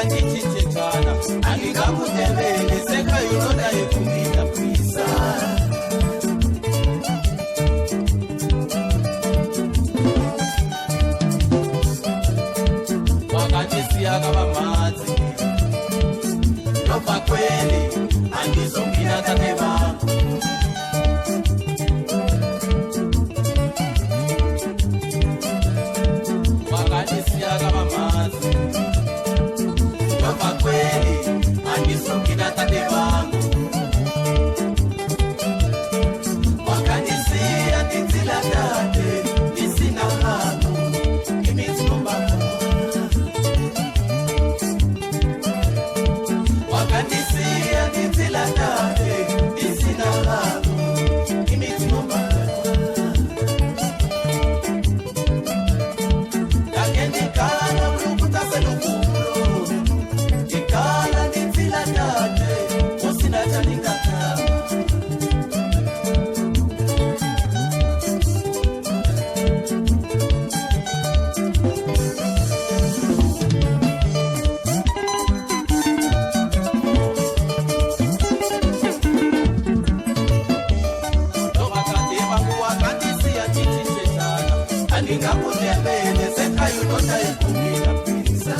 ndichinjechana andingamutevele seka yonoda yekumita pisa wakandisiya kavamhatsi nobva kweli andizongina tate vangu wakandisiya kavamhatsi nobva kweli andizongina tate vangu wakandisiya ndinzila tate ndisina vanhu imidzimbamba wakandisiya ndinzila tate ndisina vanhu imidzimbamba dake ndikala ulukutaselukulo ndikala ndinzila tate usina chandingata ndingamutevele seka yonoda yekumita pisa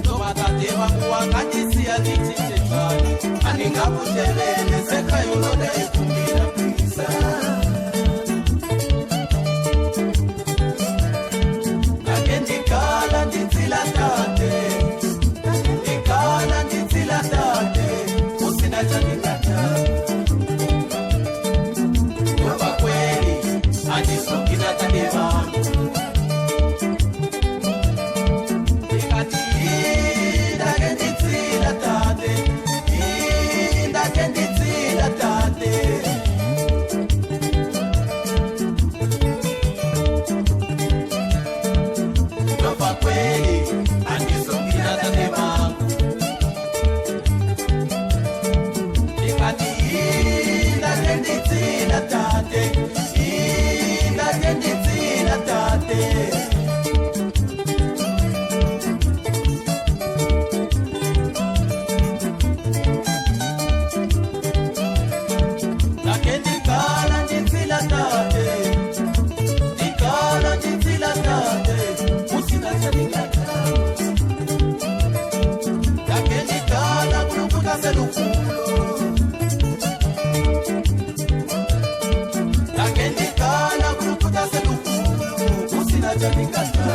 tovakate vangu wakandisiya ndichinjechana andingamutevele seka yonoda yekumita pisa ake ndikala ndinzila tate ndikala ndinzila tate usina chandingata andizongina tate vangu ndikati ndake ndinzila tate ndake ndinzila tate nobva kweli andizongina tate vangu ndikati ndake ndinzila tate ndinzila tate dake ndikala ndinzila tate ndikala ndinzila tate usina chandingata dake ndikala kulukutaselukulo dake ndikala kulukutaselukulo usina chandingata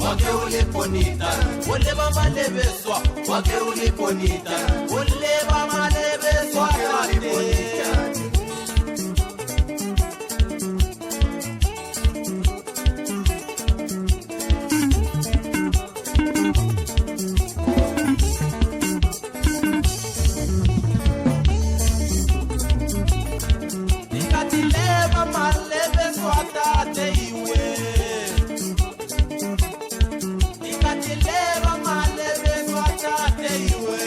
wake uliponita uleva malebeswa wake uliponita uleva malebeswa wake uliponita nikatileva malebeswa tate iwe leva malebeswa tate iwe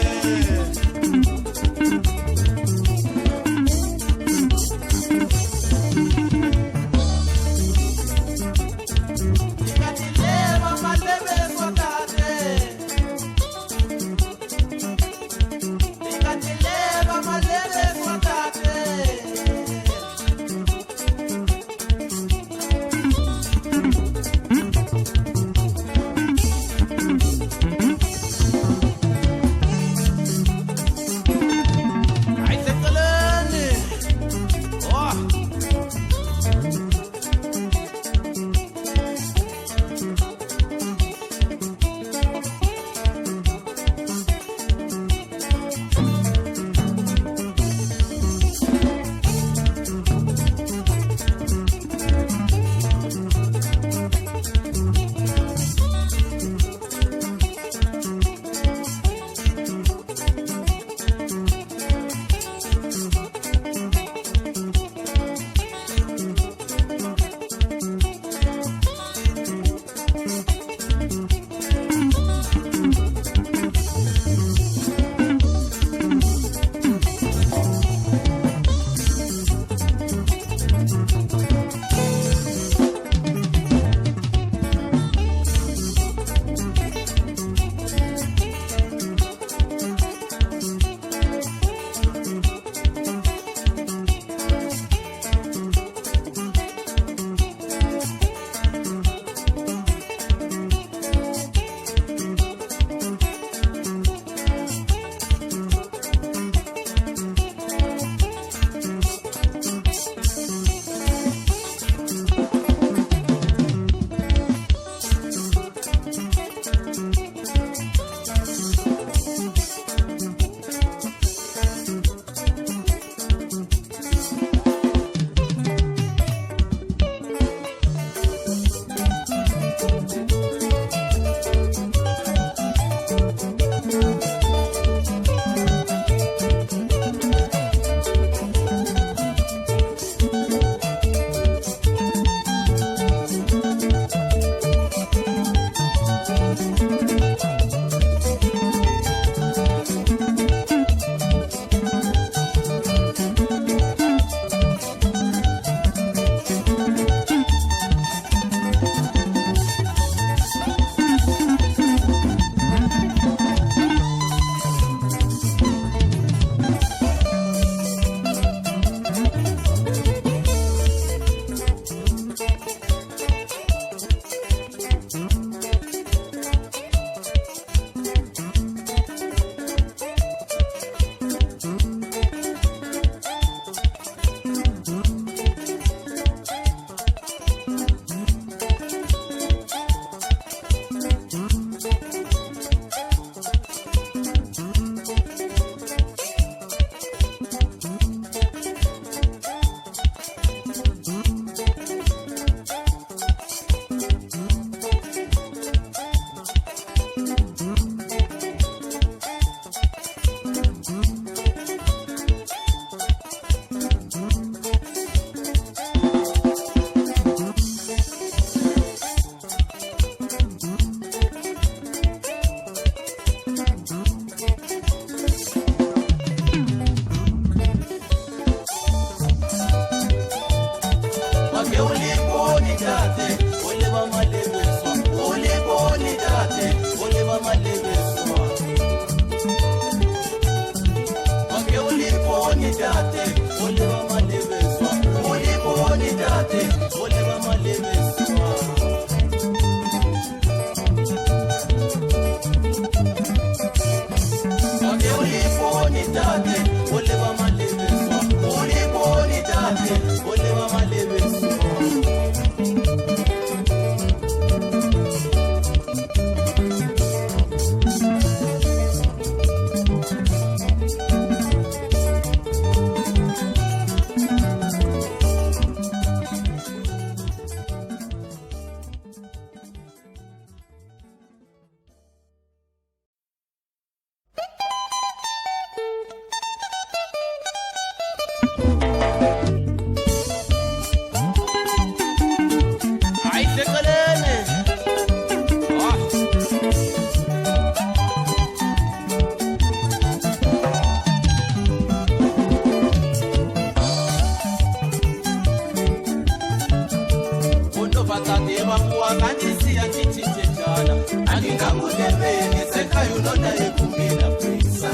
angingamudebeni sekayulonda ekumila pisa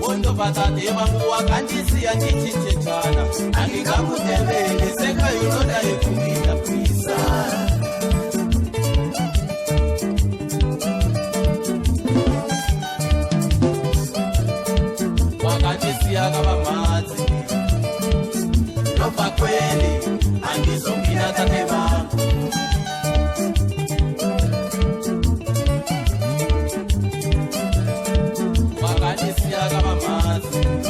Wondo patate vangu wakandisiya ndichichetana angingamudebeni sekayulonda ekumila pisa wakandisiya kavamadzi Nopa kweli angizongina tate vangu wakandisiya kavamadzi